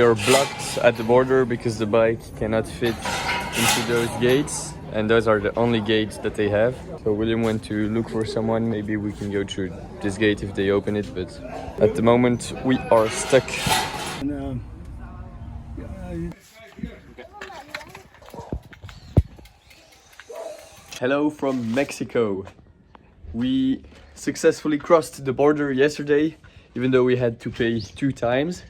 are blocked at the border because the bike cannot fit into those gates, and those are the only gates that they have. So William went to look for someone. Maybe we can go through this gate if they open it, but at the moment we are stuck. Hello from Mexico. We successfully crossed the border yesterday, even though we had to pay 2 times.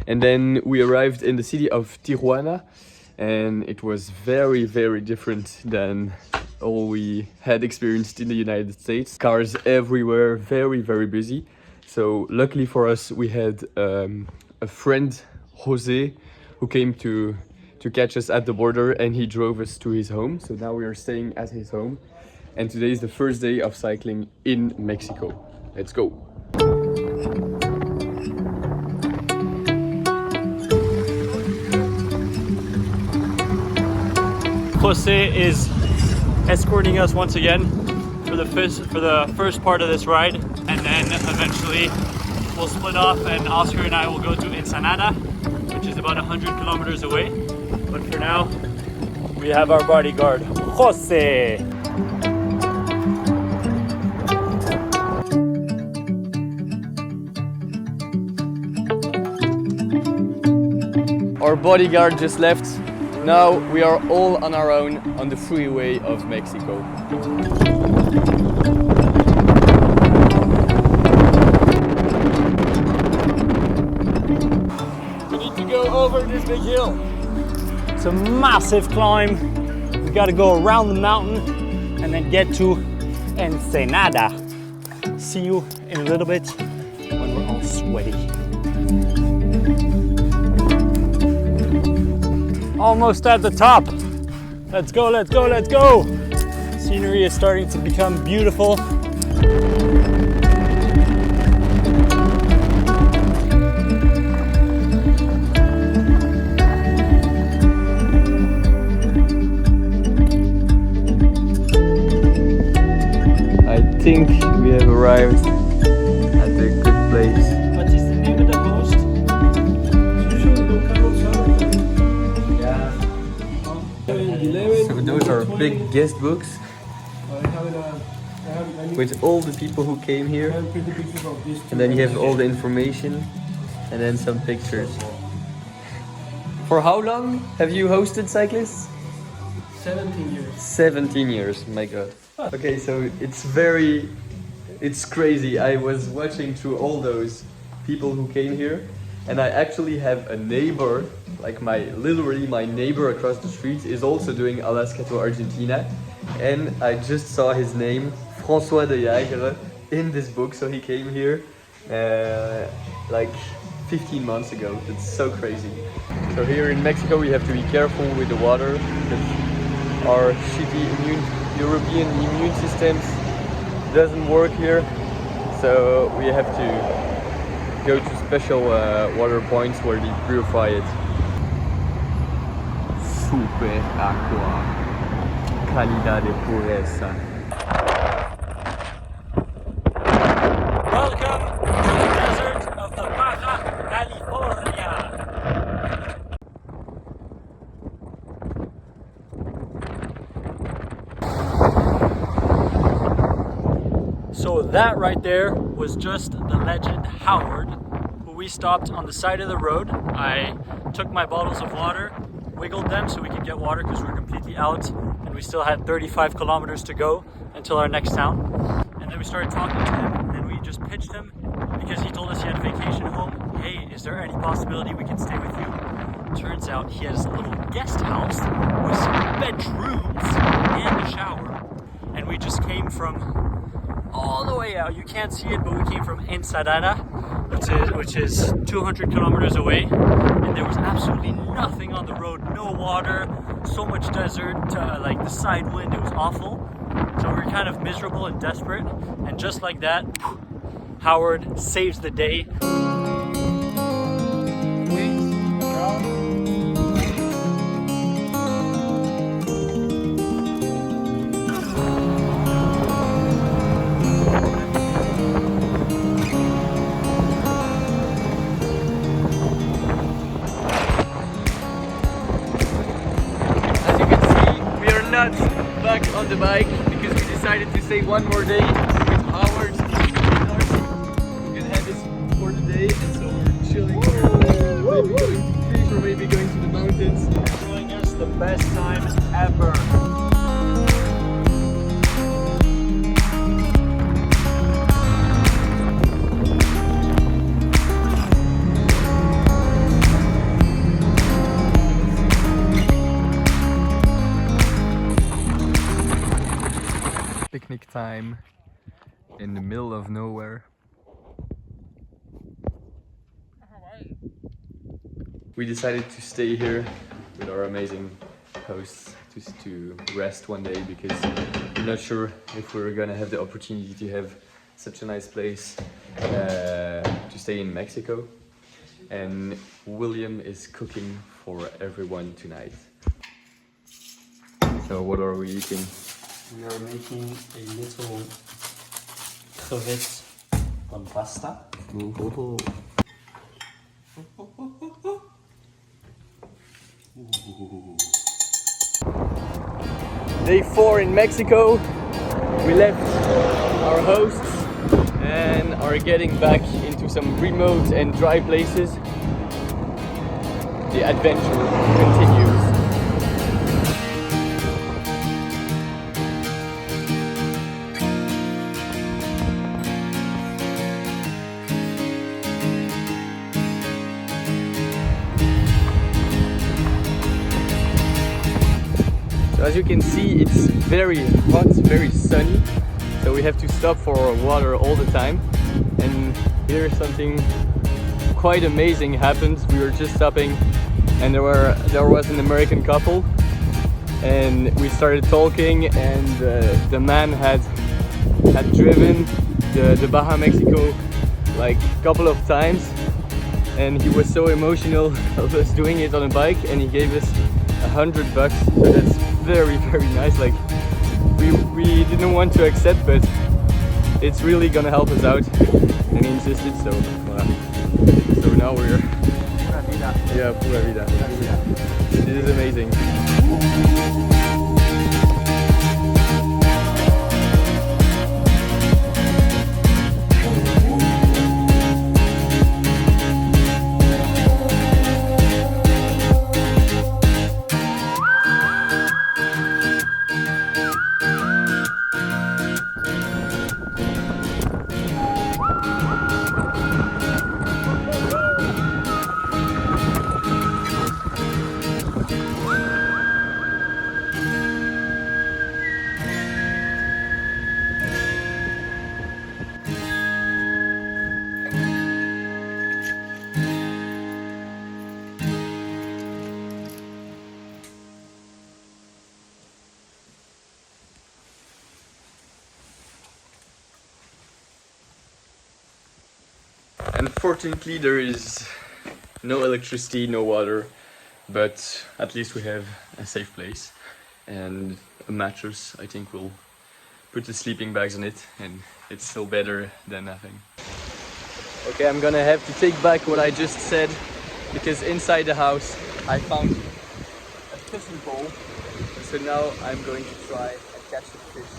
And then we arrived in the city of Tijuana, and it was very, very different than all we had experienced in the United States. Cars everywhere, very, very busy. So luckily for us, we had a friend, Jose, who came to catch us at the border, and he drove us to his home. So now we are staying at his home. And today is the first day of cycling in Mexico. Let's go. Jose is escorting us once again for the first part of this ride, and then eventually we'll split off, and Oscar and I will go to Ensenada, which is about 100 kilometers away. But for now, we have our bodyguard, Jose. Our bodyguard just left. Now we are all on our own on the freeway of Mexico. We need to go over this big hill. It's a massive climb. We gotta go around the mountain and then get to Ensenada. See you in a little bit when we're all sweaty. Almost at the top. Let's go, let's go, let's go. Scenery is starting to become beautiful. I think we have arrived at a good place. What is the name of the host? So those are big guest books with all the people who came here, and then you have all the information and then some pictures. For how long have you hosted cyclists? 17 years. 17 years, my god. Okay, so it's crazy. I was watching through all those people who came here, and I actually have a neighbor, like literally my neighbor across the street is also doing Alaska to Argentina, and I just saw his name, François de Jager, in this book. So he came here like 15 months ago. It's so crazy. So here in Mexico we have to be careful with the water because our shitty European immune systems doesn't work here. So we have to go to special water points where they purify it. Super aqua, calidad de pureza. Welcome to the desert of the Baja California. So that right there was just the legend Howard, who we stopped on the side of the road. I took my bottles of water, wiggled them so we could get water because we were completely out, and we still had 35 kilometers to go until our next town. And then we started talking to him, and then we just pitched him because he told us he had a vacation home. Hey, is there any possibility we can stay with you? Turns out he has a little guest house with some bedrooms and a shower. And we just came from all the way out. You can't see it, but we came from Ensenada, which is 200 kilometers away, and there was absolutely nothing on the road, no water, so much desert, like the side wind, it was awful. So we were kind of miserable and desperate, and just like that, Howard saves the day. not back on the bike because we decided to stay one more day with Howard. We're gonna have this for the day, and so we're chilling. Maybe going to fish or maybe going to the mountains. Showing us the best times ever. Picnic time in the middle of nowhere. We decided to stay here with our amazing hosts just to rest one day because I'm not sure if we're gonna have the opportunity to have such a nice place to stay in Mexico. And William is cooking for everyone tonight. So what are we eating? We are making a little crevettes on pasta. Ooh. Day 4 in Mexico. We left our hosts and are getting back into some remote and dry places. The adventure continues. As you can see, it's very hot, very sunny, so we have to stop for water all the time. And here something quite amazing happened. We were just stopping and there was an American couple, and we started talking, and the man had driven the Baja Mexico like a couple of times, and he was so emotional of us doing it on a bike, and he gave us $100, so that's very nice. Like we didn't want to accept, but it's really gonna help us out, and he insisted, so voilà. So now we're pura vida. This is amazing. Unfortunately, there is no electricity, no water, but at least we have a safe place and a mattress. I think we'll put the sleeping bags on it, and it's still better than nothing. Okay, I'm gonna have to take back what I just said, because inside the house I found a fishing pole. So now I'm going to try and catch a fish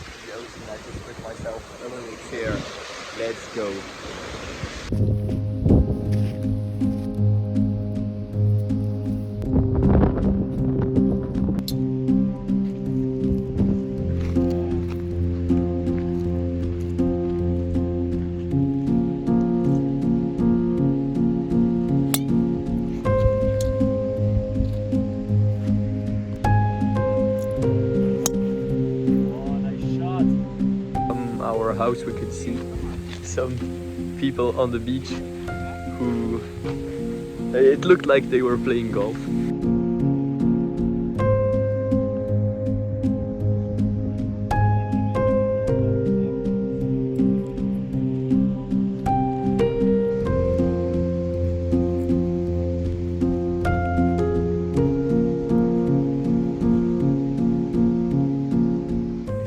in the ocean. I just put myself a little chair. Let's go. Our house we could see some people on the beach who it looked like they were playing golf.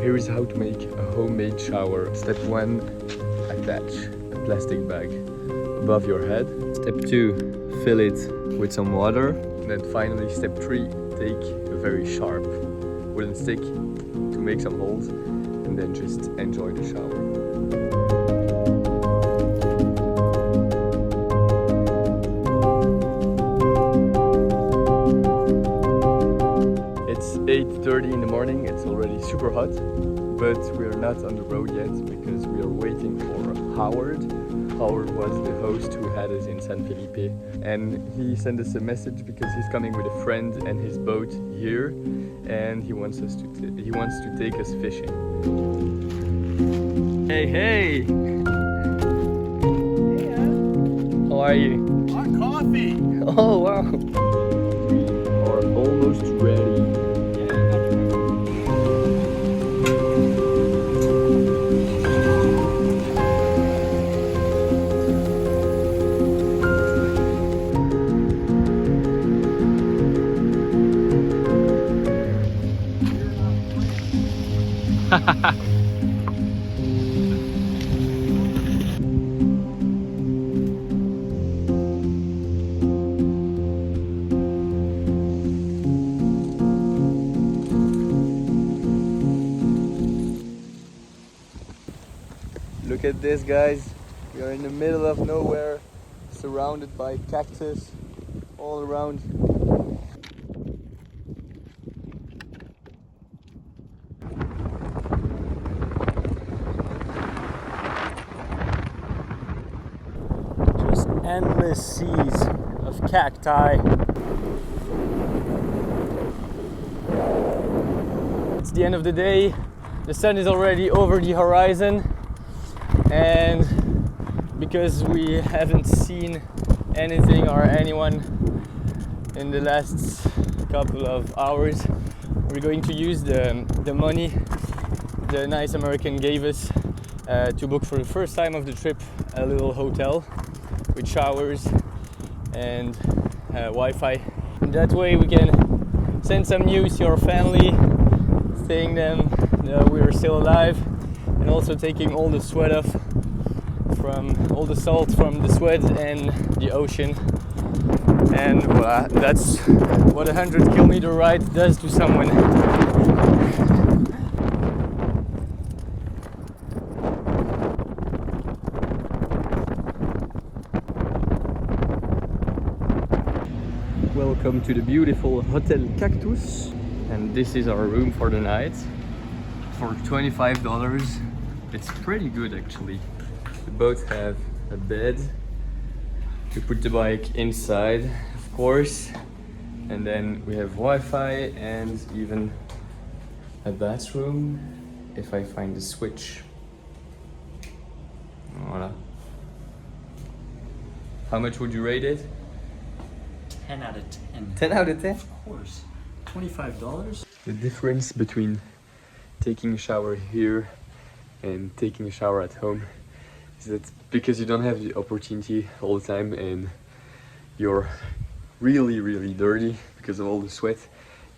Here is how to make a homemade shower. Step 1, attach a plastic bag above your head. Step 2, fill it with some water. And then finally, step 3, take a very sharp wooden stick to make some holes and then just enjoy the shower. It's 8:30 in the morning, it's already super hot, but we're not on the road yet because we are waiting for Howard. Howard was the host who had us in San Felipe, and he sent us a message because he's coming with a friend and his boat here, and he wants to take us fishing. Hey, hey! How are you? Hot coffee! Oh wow! We are almost ready. Look at this, guys. We are in the middle of nowhere, surrounded by cactus all around. Just endless seas of cacti. It's the end of the day. The sun is already over the horizon, and because we haven't seen anything or anyone in the last couple of hours, we're going to use the money the nice American gave us to book for the first time of the trip a little hotel with showers and Wi-Fi. And that way we can send some news to our family, saying them that we're still alive, and also taking all the sweat off from all the salt from the sweat and the ocean. And well, that's what a 100-kilometer ride does to someone. Welcome to the beautiful Hotel Cactus, and this is our room for the night for $25. It's pretty good actually. We both have a bed to put the bike inside, of course, and then we have Wi-Fi and even a bathroom if I find the switch. Voila. How much would you rate it? 10 out of 10. 10 out of 10? Of course. $25? The difference between taking a shower here and taking a shower at home is that because you don't have the opportunity all the time and you're really dirty because of all the sweat,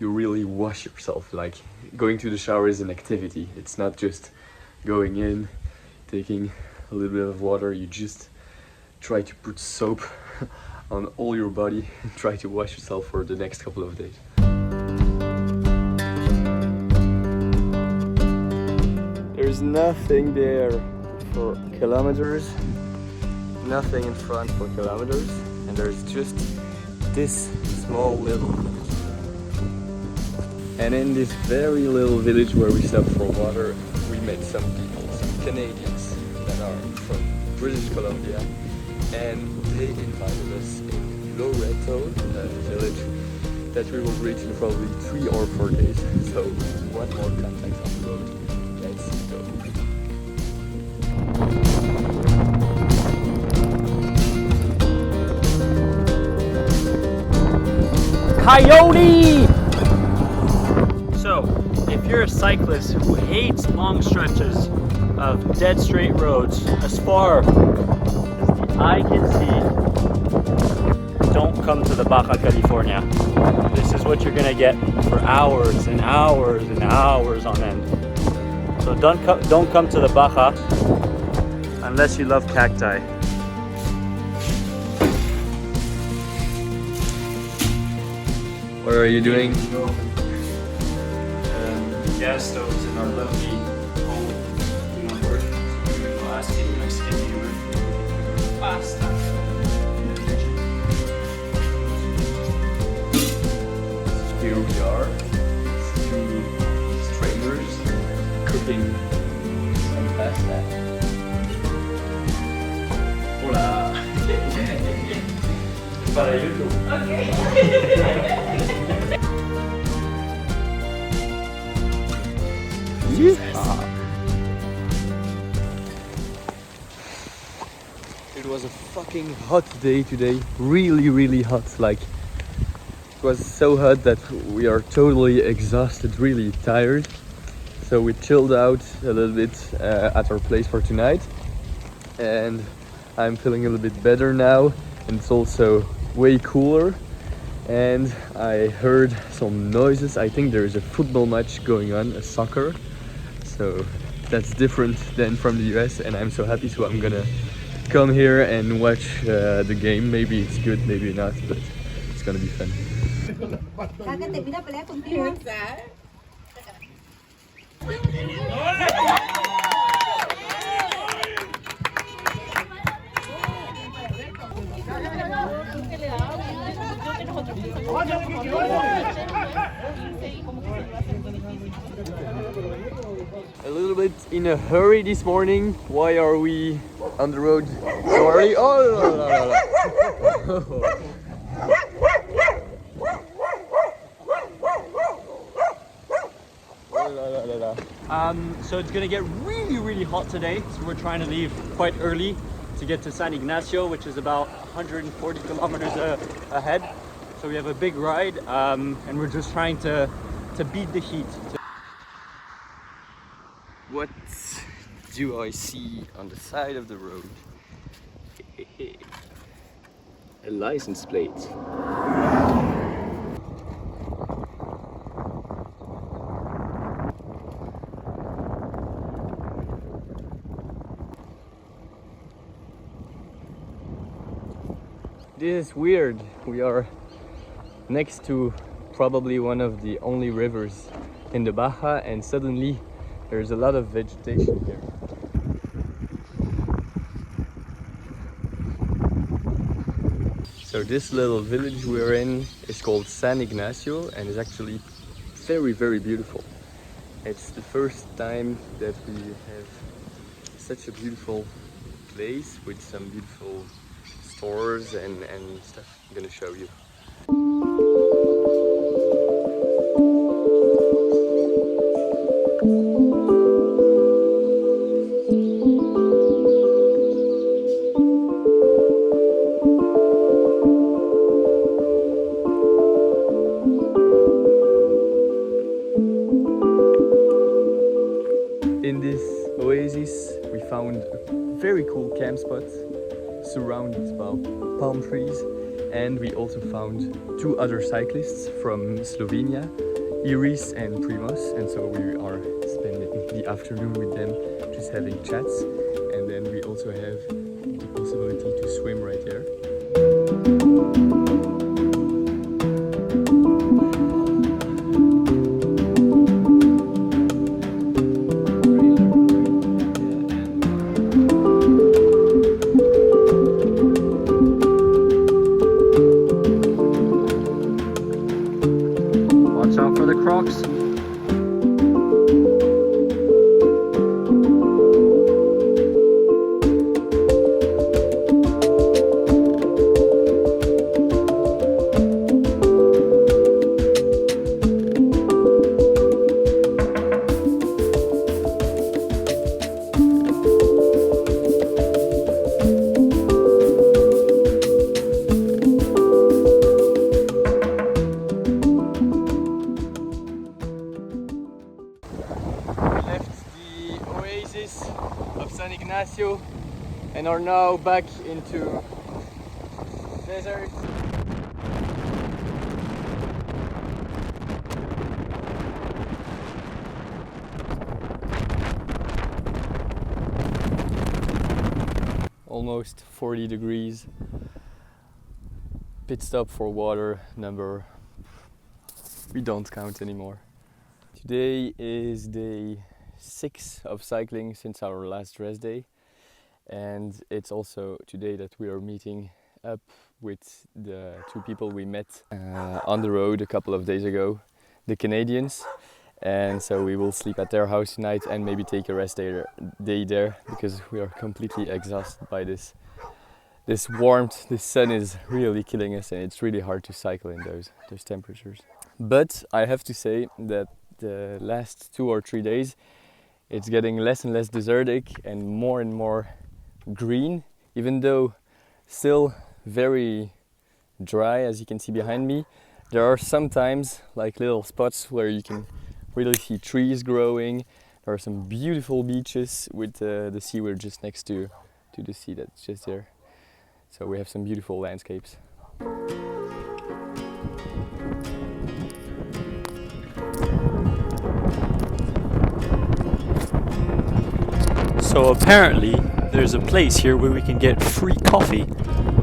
you really wash yourself. Like, going to the shower is an activity. It's not just going in, taking a little bit of water. You just try to put soap on all your body and try to wash yourself for the next couple of days. There's nothing there for kilometers, nothing in front for kilometers, and there's just this small little. And in this very little village where we stopped for water, we met some people, some Canadians that are from British Columbia, and they invited us in Loreto, a village that we will reach in probably 3 or 4 days. So one more contact on the road. Let's go. Coyote! So, if you're a cyclist who hates long stretches of dead straight roads as far as the eye can see, don't come to the Baja California. This is what you're gonna get for hours and hours and hours on end. So don't come to the Baja unless you love cacti. What are you doing? gas stoves in our lovely home do not work. We'll ask the Mexican neighbor. Pasta. Here we are, two strangers cooking some pasta. Hola. Para YouTube. It was a fucking hot day today, really hot, like it was so hot that we are totally exhausted, really tired. So we chilled out a little bit at our place for tonight, and I'm feeling a little bit better now, and it's also way cooler. And I heard some noises. I think there is a football match going on, a soccer, so that's different than from the US, and I'm so happy. So I'm gonna come here and watch the game. Maybe it's good, maybe not, but it's gonna be fun. A little bit in a hurry this morning. Why are we on the road so early? So it's gonna get really hot today, so we're trying to leave quite early to get to San Ignacio, which is about 140 kilometers ahead. So we have a big ride, and we're just trying to beat the heat. What do I see on the side of the road? A license plate. This is weird. We are next to probably one of the only rivers in the Baja, and suddenly there's a lot of vegetation here. So this little village we're in is called San Ignacio, and is actually very beautiful. It's the first time that we have such a beautiful place with some beautiful stores and stuff. I'm gonna show you. In this oasis we found a very cool camp spot surrounded by palm trees, and we also found two other cyclists from Slovenia, Iris and Primoz, and so we are spending the afternoon with them just having chats, and then we also have the possibility to swim right there. Watch out for the crocs. Of San Ignacio and are now back into desert. Almost 40 degrees. Pit stop for water number, we don't count anymore. Today is day 6 of cycling since our last rest day, and it's also today that we are meeting up with the 2 people we met on the road a couple of days ago, the Canadians. And so we will sleep at their house tonight and maybe take a rest day there, because we are completely exhausted by this warmth. The sun is really killing us, and it's really hard to cycle in those temperatures. But I have to say that the last 2 or 3 days it's getting less and less desertic and more green, even though still very dry, as you can see behind me. There are sometimes like little spots where you can really see trees growing. There are some beautiful beaches with the sea. We're just next to the sea that's just there. So we have some beautiful landscapes. So apparently there's a place here where we can get free coffee.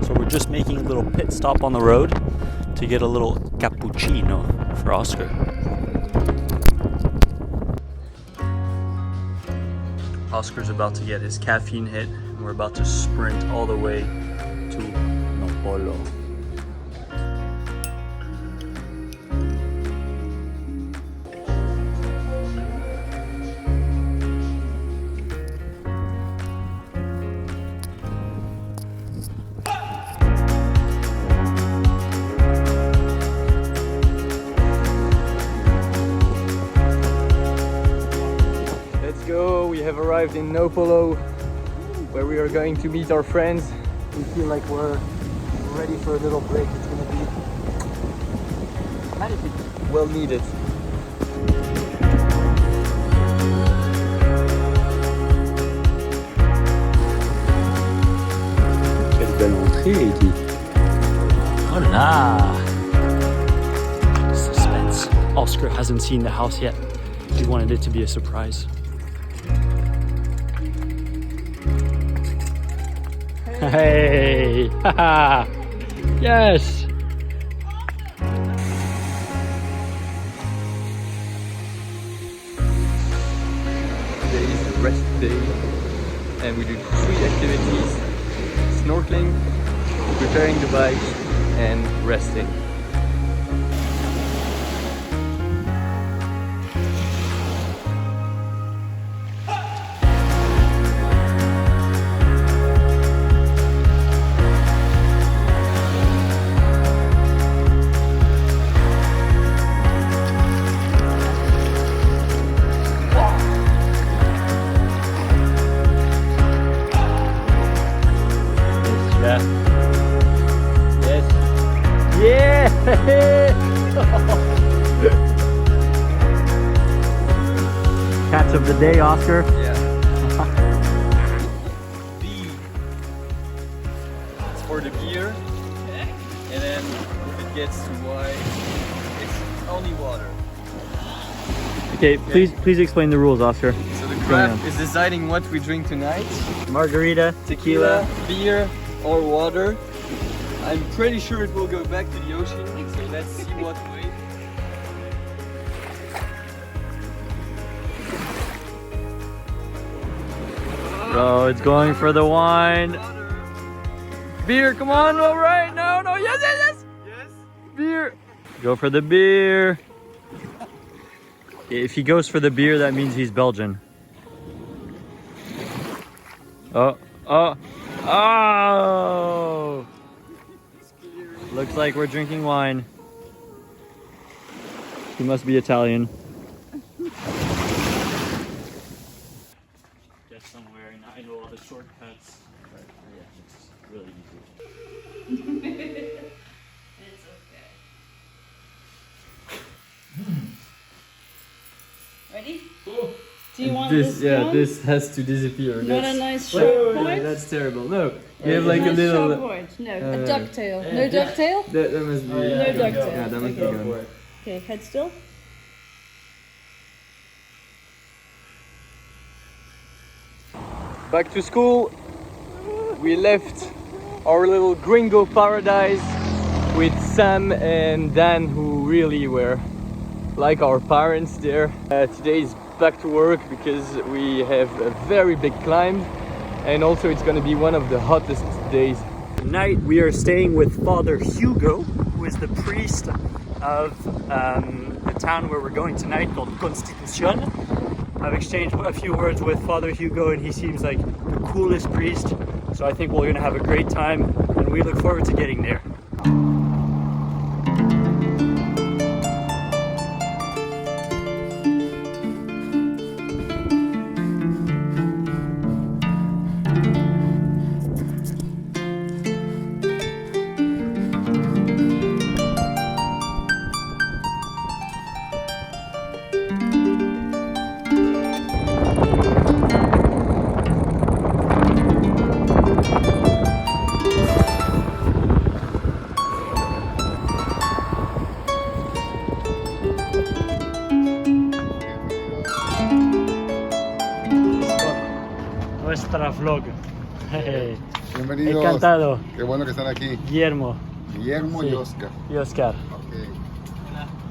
So we're just making a little pit stop on the road to get a little cappuccino for Oscar. Oscar's about to get his caffeine hit, and we're about to sprint all the way to Nopolo. We have arrived in Nopolo, where we are going to meet our friends. We feel like we're ready for a little break. It's going to be magnifique. Well needed. Quelle belle entrée, Eddie. Hola! Suspense. Oscar hasn't seen the house yet. He wanted it to be a surprise. Hey! Haha! Yes! Today is the rest day, and we do 3 activities: snorkeling, preparing the bike, and resting. Catch of the day, Oscar. Yeah. B. It's for the beer. And then if it gets to Y, it's only water. Okay, please explain the rules, Oscar. So the craft is deciding what we drink tonight. Margarita, Tequila, beer, or water. I'm pretty sure it will go back to the ocean, so let's see what way. Oh, it's going for the wine. Beer, come on, all right, no, yes. Beer. Go for the beer. If he goes for the beer, that means he's Belgian. Oh. Looks like we're drinking wine. He must be Italian. Get somewhere, and I know all the shortcuts. But yeah, it's really easy. It's okay. Ready? Do you want this? Yeah, this has to disappear. Not a nice sharp point? That's terrible. No, you have like a Nice little. sharp point. No, a ducktail. No ducktail? That must be. No ducktail. Yeah, that must be Okay. gone. Okay, head still. Back to school. We left our little gringo paradise with Sam and Dan, who really were like our parents there. Today is back to work because we have a very big climb, and also it's going to be one of the hottest days. Tonight we are staying with Father Hugo, who is the priest of the town where we're going tonight, called Constitucion. I've exchanged a few words with Father Hugo and he seems like the coolest priest, so I think we're going to have a great time and we look forward to getting there. Nuestra vlog. Bienvenidos. Encantado. Qué bueno que están aquí. Guillermo Guillermo Sí. y Oscar. y Oscar.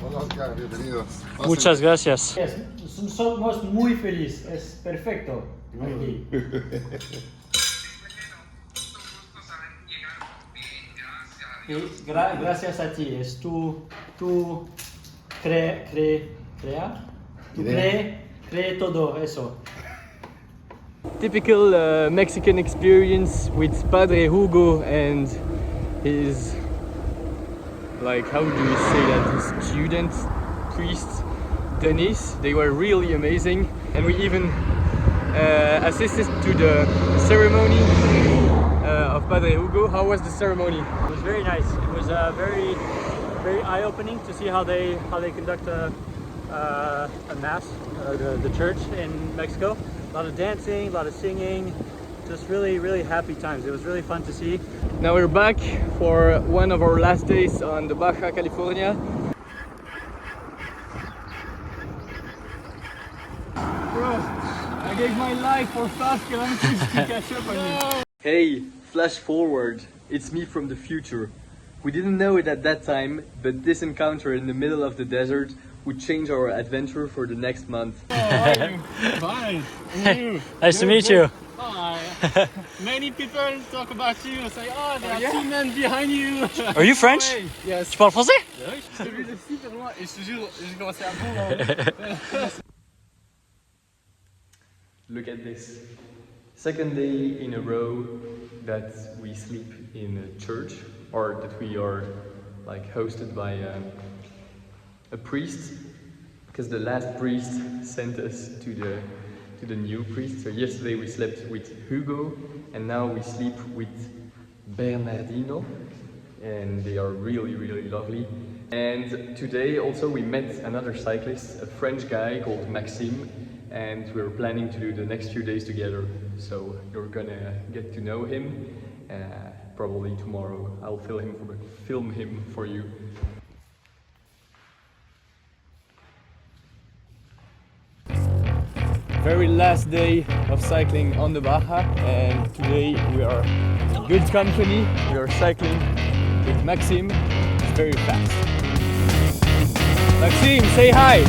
Hola Oscar, bienvenidos. Muchas gracias. Somos muy felices, es perfecto aquí. Gracias a ti, es tu cree todo eso. Typical Mexican experience with Padre Hugo and his, like, how do you say that, his student priest Denise. They were really amazing, and we even assisted to the ceremony of Padre Hugo. How was the ceremony? It was very nice. It was very eye-opening to see how they conduct a mass, the church in Mexico. A lot of dancing, a lot of singing, just really happy times. It was really fun to see. Now we're back for one of our last days on the Baja California. Bro, I gave my life for 5 kilometers to catch up on you. Hey, flash forward. It's me from the future. We didn't know it at that time, but this encounter in the middle of the desert would change our adventure for the next month. How are you? Fine. And you? Nice to meet you. Hi. Many people talk about you, say, oh, there are 2 men behind you. Are you French? Yes. Tu parles français? Je t'ai vu de super loin et je te jure, j'ai commencé à bourrer. Look at this. Second day in a row that we sleep in a church, or that we are like hosted by a priest, because the last priest sent us to the new priest. So yesterday we slept with Hugo, and now we sleep with Bernardino, and they are really lovely. And today also we met another cyclist, a French guy called Maxime, and we're planning to do the next few days together. So you're gonna get to know him. Probably tomorrow I'll film him for you. Very last day of cycling on the Baja, and today we are in good company. We are cycling with Maxime. It's very fast. Maxime, say hi!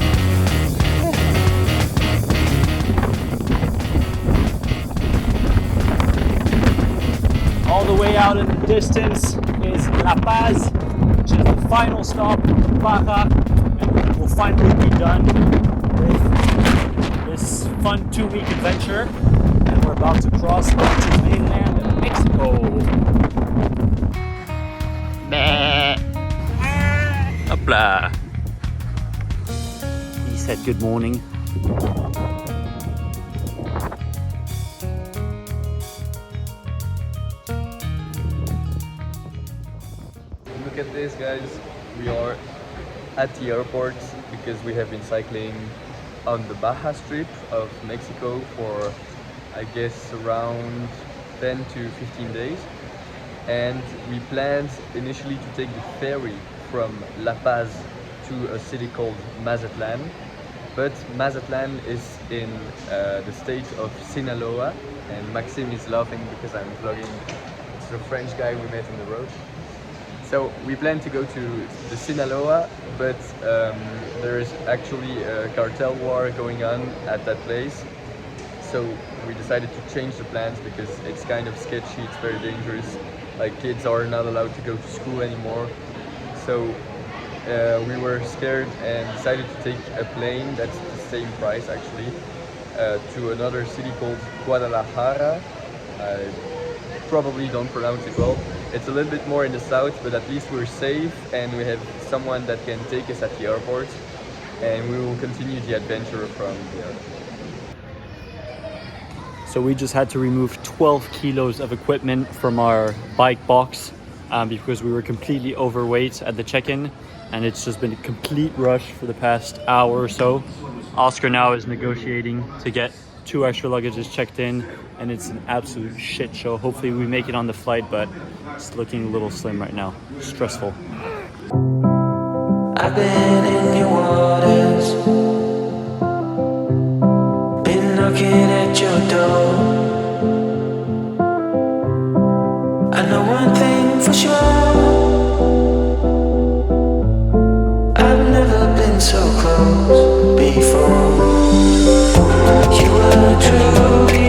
All the way out in the distance is La Paz, which is the final stop of the Baja, and we'll finally be done with this fun 2-week adventure, and we're about to cross into mainland Mexico. Hopla! He said good morning. Look at this, guys. We are at the airport because we have been cycling on the Baja Strip of Mexico for, I guess, around 10 to 15 days. And we planned initially to take the ferry from La Paz to a city called Mazatlan. But Mazatlan is in the state of Sinaloa, and Maxime is laughing because I'm vlogging. It's the French guy we met on the road. So we plan to go to the Sinaloa, but there is actually a cartel war going on at that place. So we decided to change the plans because it's kind of sketchy, it's very dangerous. Like kids are not allowed to go to school anymore. So we were scared and decided to take a plane that's the same price actually to another city called Guadalajara. I probably don't pronounce it well. It's a little bit more in the south, but at least we're safe and we have someone that can take us at the airport, and we will continue the adventure from there. So we just had to remove 12 kilos of equipment from our bike box because we were completely overweight at the check-in, and it's just been a complete rush for the past hour or so. Oscar now is negotiating to get 2 extra luggages checked in, and it's an absolute shit show. Hopefully we make it on the flight, but it's looking a little slim right now. Stressful. I've been in your waters, been knocking at your door. I know one thing for sure, I've never been so close before. You were true.